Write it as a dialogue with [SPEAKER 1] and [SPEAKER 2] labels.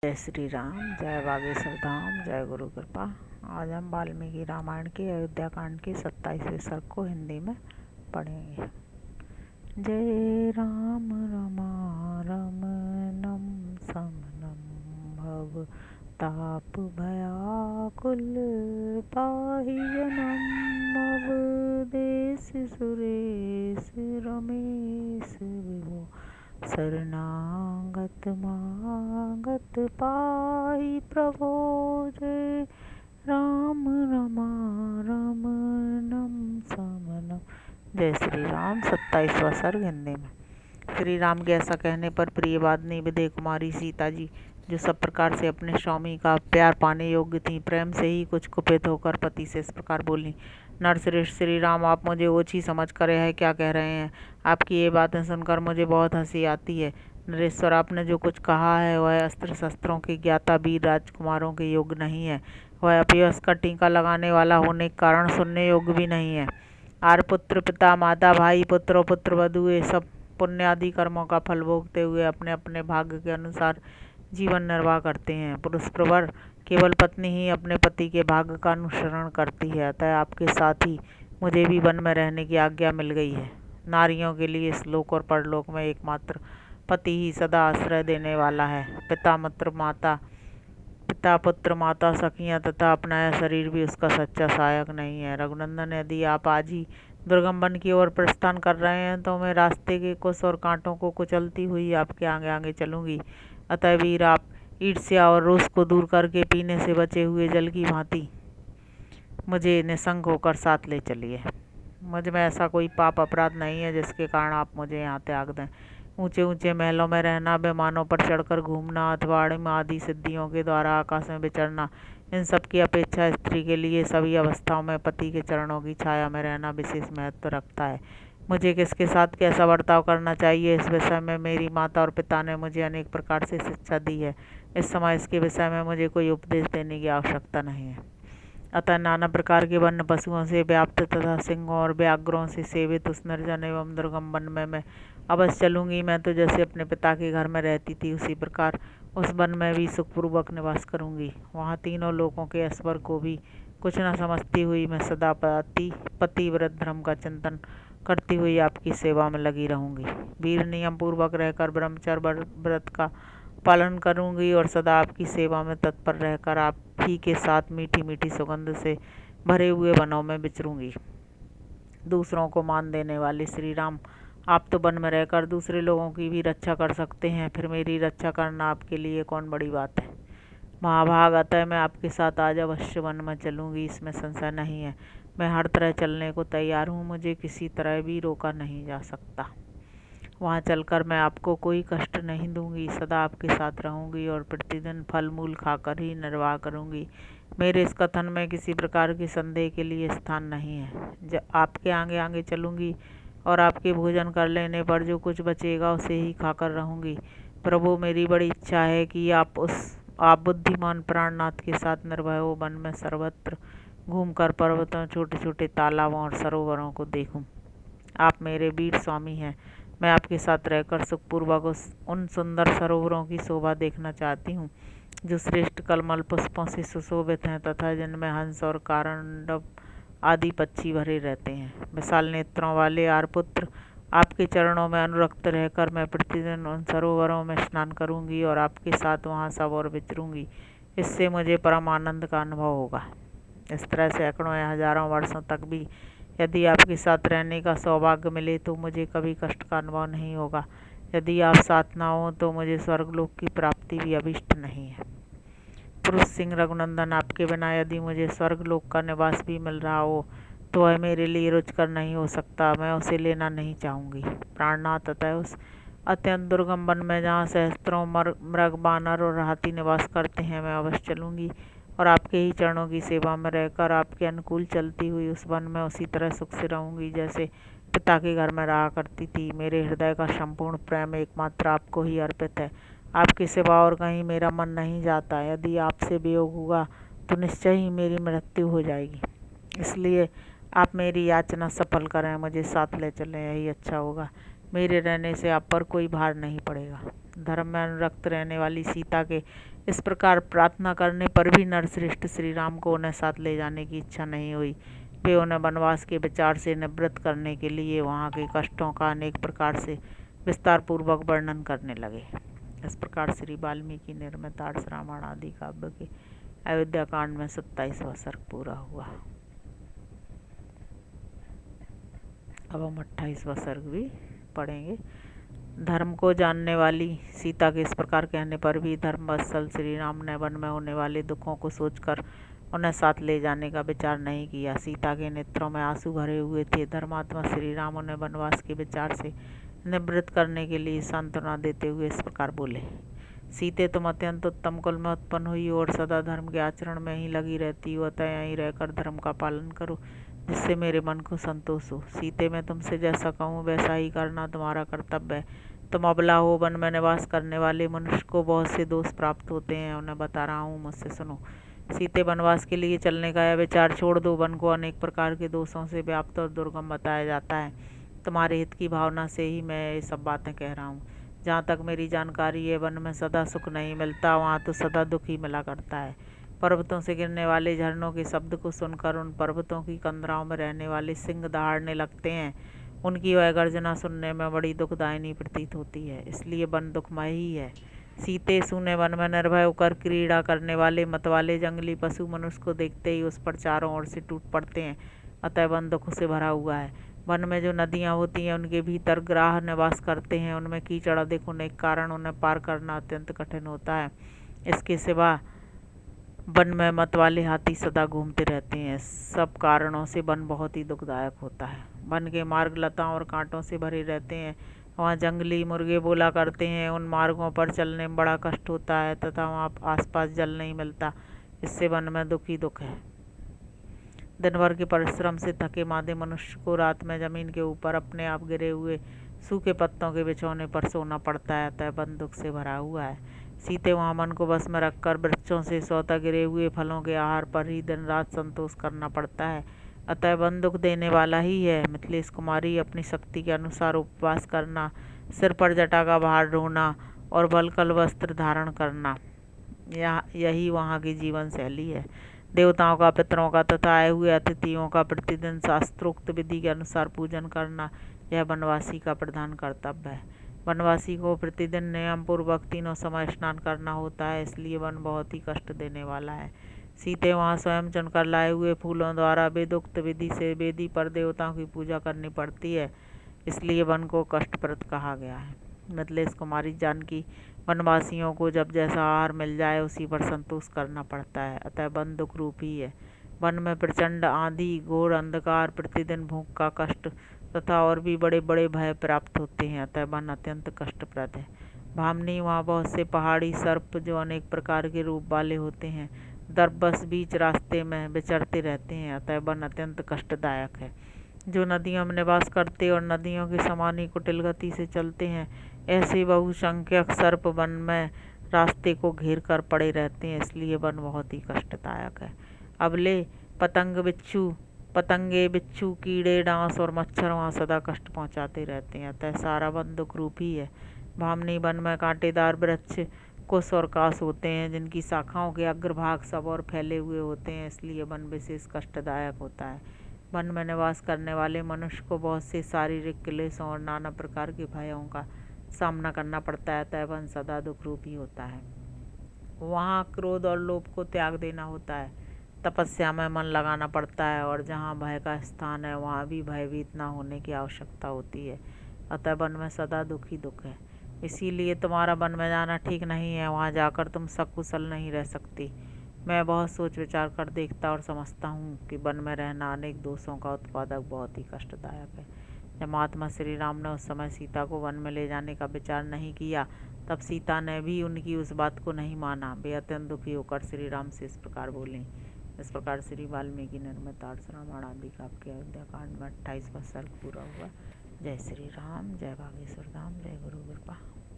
[SPEAKER 1] जय श्री राम, जय बागेश्वर धाम, जय गुरु कृपा। आज हम वाल्मीकि रामायण के अयोध्या कांड के 27वें सर्ग को हिंदी में पढ़ेंगे। जय राम रमणम समनम भव ताप भयाकुल पाहि जनम अवदेश सुरेश रमेश विभो शरणागत मागत पाहि प्रभो। जय राम रमणम समनम। जय श्री राम। 27वां सर्ग हिंदी में। श्री राम के ऐसा कहने पर प्रियवादिनी विदेह कुमारी सीता जी, जो सब प्रकार से अपने स्वामी का प्यार पाने योग्य थी, प्रेम से ही कुछ कुपित होकर पति से इस प्रकार बोली। नरश्रेष्ठ श्री राम, आप मुझे ओछी समझ कर यह क्या कह रहे हैं? आपकी ये बातें सुनकर मुझे बहुत हंसी आती है। नरेश्वर, आपने जो कुछ कहा है वह अस्त्र शस्त्रों के ज्ञाता वीर राजकुमारों के योग्य नहीं है। वह अपयस का टीका लगाने वाला होने के कारण सुनने योग्य भी नहीं है। आर पुत्र, पिता, माता, भाई, पुत्र और पुत्र वधू, ये सब पुण्य आदि कर्मों का फल भोगते हुए अपने अपने भाग्य के अनुसार जीवन निर्वाह करते हैं। पुरुष प्रवर केवल पत्नी ही अपने पति के भाग्य का अनुसरण करती है। अतः आपके साथ ही मुझे भी वन में रहने की आज्ञा मिल गई है। नारियों के लिए इस लोक और परलोक में एकमात्र पति ही सदा आश्रय देने वाला है। पिता पुत्र माता सखियां तथा अपना यह शरीर भी उसका सच्चा सहायक नहीं है। रघुनंदन, यदि आप आज ही दुर्गम वन की ओर प्रस्थान कर रहे हैं तो मैं रास्ते के कुश और कांटों को कुचलती हुई आपके आगे आगे चलूंगी। अतः वीर, आप ईर्ष्या और रोष को दूर करके पीने से बचे हुए जल की भांति मुझे निसंग होकर साथ ले चलिए। मुझ में ऐसा कोई पाप अपराध नहीं है जिसके कारण आप मुझे यहाँ त्याग दें। ऊंचे ऊंचे महलों में रहना, विमानों पर चढ़कर घूमना अथवा अणिमा आदि सिद्धियों के द्वारा आकाश में विचरना, इन सब की अपेक्षा स्त्री के लिए सभी अवस्थाओं में पति के चरणों की छाया में रहना विशेष महत्व रखता है। मुझे किसके साथ कैसा बर्ताव करना चाहिए, इस विषय में मेरी माता और पिता ने मुझे अनेक प्रकार से शिक्षा दी है। इस समय इसके विषय में मुझे कोई उपदेश देने की आवश्यकता नहीं है। अतः नाना प्रकार के वन्य पशुओं से व्याप्त तथा सिंहों और व्याघ्रों से सेवित उस निर्जन एवं दुर्गम वन में मैं अवश्य चलूंगी। मैं तो जैसे अपने पिता के घर में रहती थी उसी प्रकार उस वन में भी सुखपूर्वक निवास करूंगी। वहाँ तीनों लोगों के ऐश्वर्य को भी कुछ न समझती हुई मैं सदा पतिव्रत धर्म का चिंतन करती हुई आपकी सेवा में लगी रहूंगी। वीर, नियम पूर्वक रहकर ब्रह्मचर्य व्रत का पालन करूंगी और सदा आपकी सेवा में तत्पर रहकर आप ही के साथ मीठी मीठी सुगंध से भरे हुए वनों में विचरूंगी। दूसरों को मान देने वाले श्री राम, आप तो वन में रहकर दूसरे लोगों की भी रक्षा कर सकते हैं, फिर मेरी रक्षा करना आपके लिए कौन बड़ी बात है? महाभाग, अतः मैं आपके साथ आज अवश्य वन में चलूंगी, इसमें संशय नहीं है। मैं हर तरह चलने को तैयार हूँ, मुझे किसी तरह भी रोका नहीं जा सकता। वहाँ चलकर मैं आपको कोई कष्ट नहीं दूंगी, सदा आपके साथ रहूंगी और प्रतिदिन फल मूल खाकर ही निर्वाह करूंगी। मेरे इस कथन में किसी प्रकार के संदेह के लिए स्थान नहीं है। जब आपके आगे आगे चलूंगी और आपके भोजन कर लेने पर जो कुछ बचेगा उसे ही खाकर रहूंगी। प्रभु, मेरी बड़ी इच्छा है कि आप बुद्धिमान प्राणनाथ के साथ निर्भय हो वन में सर्वत्र घूमकर पर्वतों, छोटे छोटे तालाबों और सरोवरों को देखूं। आप मेरे वीर स्वामी हैं। मैं आपके साथ रहकर सुखपूर्वक उन सुंदर सरोवरों की शोभा देखना चाहती हूँ जो श्रेष्ठ कलमल पुष्पों से सुशोभित हैं तथा जिनमें हंस और कारंडव आदि पक्षी भरे रहते हैं। विशाल नेत्रों वाले आर्यपुत्र, आपके चरणों में अनुरक्त रहकर मैं प्रतिदिन उन सरोवरों में स्नान करूंगी और आपके साथ वहाँ सब और विचरूंगी। इससे मुझे परम आनंद का अनुभव होगा। इस तरह सैकड़ों या हजारों वर्षों तक भी यदि आपके साथ रहने का सौभाग्य मिले तो मुझे कभी कष्ट का अनुभव नहीं होगा। यदि आप साथ ना हो तो मुझे स्वर्गलोक की प्राप्ति भी अभिष्ट नहीं है। पुरुष सिंह रघुनंदन, आपके बिना यदि मुझे स्वर्गलोक का निवास भी मिल रहा हो तो वह मेरे लिए रुचकर नहीं हो सकता। मैं उसे लेना नहीं चाहूँगी। प्राणनाथ, अतः उस अत्यंत दुर्गम वन में जहाँ सहस्त्रों मृग, बानर और हाथी निवास करते हैं मैं अवश्य चलूँगी और आपके ही चरणों की सेवा में रहकर आपके अनुकूल चलती हुई उस वन में उसी तरह सुख से रहूंगी जैसे पिता के घर में रहा करती थी। मेरे हृदय का संपूर्ण प्रेम एकमात्र आपको ही अर्पित है। आपके सिवा और कहीं मेरा मन नहीं जाता। यदि आपसे वियोग हुआ तो निश्चय ही मेरी मृत्यु हो जाएगी। इसलिए आप मेरी याचना सफल करें, मुझे साथ ले चलें, यही अच्छा होगा। मेरे रहने से आप पर कोई भार नहीं पड़ेगा। धर्म में अनुरक्त रहने वाली सीता के इस प्रकार प्रार्थना करने पर भी नरश्रेष्ठ श्री राम को उन्हें साथ ले जाने की इच्छा नहीं हुई। वे उन्हें वनवास के विचार से निवृत्त करने के लिए वहाँ के कष्टों का अनेक प्रकार से विस्तार पूर्वक वर्णन करने लगे। इस प्रकार श्री वाल्मीकि निर्मित आर्ष रामायण आदि काव्य के अयोध्या कांड में 27वां सर्ग पूरा हुआ। अब हम 28वां सर्ग भी पढ़ेंगे। धर्म को जानने वाली सीता के इस प्रकार कहने पर भी धर्मवत्सल श्री राम ने वन में होने वाले दुखों को सोचकर उन्हें साथ ले जाने का विचार नहीं किया। सीता के नेत्रों में आंसू भरे हुए थे। धर्मात्मा श्री राम उन्हें वनवास के विचार से निवृत्त करने के लिए सांत्वना देते हुए इस प्रकार बोले। सीते, तुम अत्यंत उत्तम कुल में उत्पन्न हुई और सदा धर्म के आचरण में ही लगी रहती हो, अतः यहीं रहकर धर्म का पालन करो जिससे मेरे मन को संतोष हो। सीते, मैं तुमसे जैसा कहूँ वैसा ही करना तुम्हारा कर्तव्य है। तुम अबला हो, वन में निवास करने वाले मनुष्य को बहुत से दोष प्राप्त होते हैं, उन्हें बता रहा हूँ, मुझसे सुनो। सीते, वनवास के लिए चलने का यह विचार छोड़ दो। वन को अनेक प्रकार के दोषों से व्याप्त और दुर्गम बताया जाता है। तुम्हारे हित की भावना से ही मैं ये सब बातें कह रहा हूँ। जहाँ तक मेरी जानकारी है, वन में सदा सुख नहीं मिलता, वहाँ तो सदा दुख ही मिला करता है। पर्वतों से गिरने वाले झरनों के शब्द को सुनकर उन पर्वतों की कंदराओं में रहने वाले सिंह दहाड़ने लगते हैं। उनकी वह गर्जना सुनने में बड़ी दुखदायिनी प्रतीत होती है, इसलिए वन दुखमय ही है। सीते, सूने वन में निर्भय होकर क्रीड़ा करने वाले मतवाले जंगली पशु मनुष्य को देखते ही उस पर चारों ओर से टूट पड़ते हैं, अतः वन दुख से भरा हुआ है। वन में जो नदियाँ होती हैं उनके भीतर ग्राह निवास करते हैं, उनमें कीचड़ अधिक होने के कारण उन्हें पार करना अत्यंत कठिन होता है। इसके सिवा वन में मतवाले हाथी सदा घूमते रहते हैं। सब कारणों से वन बहुत ही दुखदायक होता है। वन के मार्ग लताओं और कांटों से भरे रहते हैं, वहाँ जंगली मुर्गे बोला करते हैं। उन मार्गों पर चलने में बड़ा कष्ट होता है तथा वहाँ आसपास जल नहीं मिलता, इससे वन में दुख ही दुख है। दिन भर के परिश्रम से थके मादे मनुष्य को रात में जमीन के ऊपर अपने आप गिरे हुए सूखे पत्तों के बिछौने पर सोना पड़ता है, अतः वन दुख से भरा हुआ है। सीते, वहाँ मन को बस में रखकर वृक्षों से स्वतः गिरे हुए फलों के आहार पर ही दिन रात संतोष करना पड़ता है, अतः वन दुख देने वाला ही है। मिथिलेश कुमारी, अपनी शक्ति के अनुसार उपवास करना, सिर पर जटा का भार ढोना और वल्कल वस्त्र धारण करना, यही वहाँ की जीवन शैली है। देवताओं का, पितरों का तथा आए हुए अतिथियों का प्रतिदिन शास्त्रोक्त विधि के अनुसार पूजन करना, यह वनवासी का प्रधान कर्तव्य है। वनवासी को प्रतिदिन नियम पूर्वक तीनों समय स्नान करना होता है, इसलिए वन बहुत ही कष्ट देने वाला है। सीते, वहाँ स्वयं चुनकर लाए हुए फूलों द्वारा वेदोक्त विधि से वेदी पर देवताओं की पूजा करनी पड़ती है, इसलिए वन को कष्टप्रद कहा गया है। मिथिलेश कुमारी जानकी, वनवासियों को जब जैसा आहार मिल जाए उसी पर संतोष करना पड़ता है, अतः वन दुख रूप ही है। वन में प्रचंड आंधी, घोर अंधकार, प्रतिदिन भूख का कष्ट तथा और भी बड़े बड़े भय प्राप्त होते हैं, अतः वन अत्यंत कष्टप्रद है। भामनी, वहाँ बहुत से पहाड़ी सर्प जो अनेक प्रकार के रूप वाले होते हैं दरबस बीच रास्ते में विचरते रहते हैं, अतः वन अत्यंत कष्टदायक है। जो नदियों में निवास करते और नदियों के समान ही कुटिल गति से चलते हैं, ऐसे बहुसंख्यक सर्प वन में रास्ते को घेर कर पड़े रहते हैं, इसलिए वन बहुत ही कष्टदायक है। अबले, पतंगे, बिच्छू, कीड़े, डांस और मच्छर वहाँ सदा कष्ट पहुँचाते रहते हैं, अतः सारा वन दुख रूप ही है। भामनी, वन में कांटेदार वृक्ष, कुश और कास होते हैं, जिनकी शाखाओं के अग्रभाग सब और फैले हुए होते हैं, इसलिए वन विशेष कष्टदायक होता है। वन में निवास करने वाले मनुष्य को बहुत से शारीरिक क्लेशों और नाना प्रकार के भयों का सामना करना पड़ता है, अतः वन सदा दुख रूप ही होता है। वहाँ क्रोध और लोभ को त्याग देना होता है, तपस्या में मन लगाना पड़ता है, और जहाँ भय का स्थान है वहाँ भी भयभीत न होने की आवश्यकता होती है, अतः वन में सदा दुख ही दुख है। इसीलिए तुम्हारा वन में जाना ठीक नहीं है, वहाँ जाकर तुम सकुशल नहीं रह सकती। मैं बहुत सोच विचार कर देखता और समझता हूँ कि वन में रहना अनेक दोषों का उत्पादक बहुत ही कष्टदायक है। जब महात्मा श्री राम ने उस समय सीता को वन में ले जाने का विचार नहीं किया, तब सीता ने भी उनकी उस बात को नहीं माना। वे अत्यंत दुखी होकर श्री राम से इस प्रकार बोली। इस प्रकार श्री वाल्मीकि निर्मित आर्ष रामायण आदि काव्य के अयोध्या कांड में 28वां सर्ग पूरा हुआ। जय श्री राम, जय बागेश्वर धाम, जय गुरु कृपा।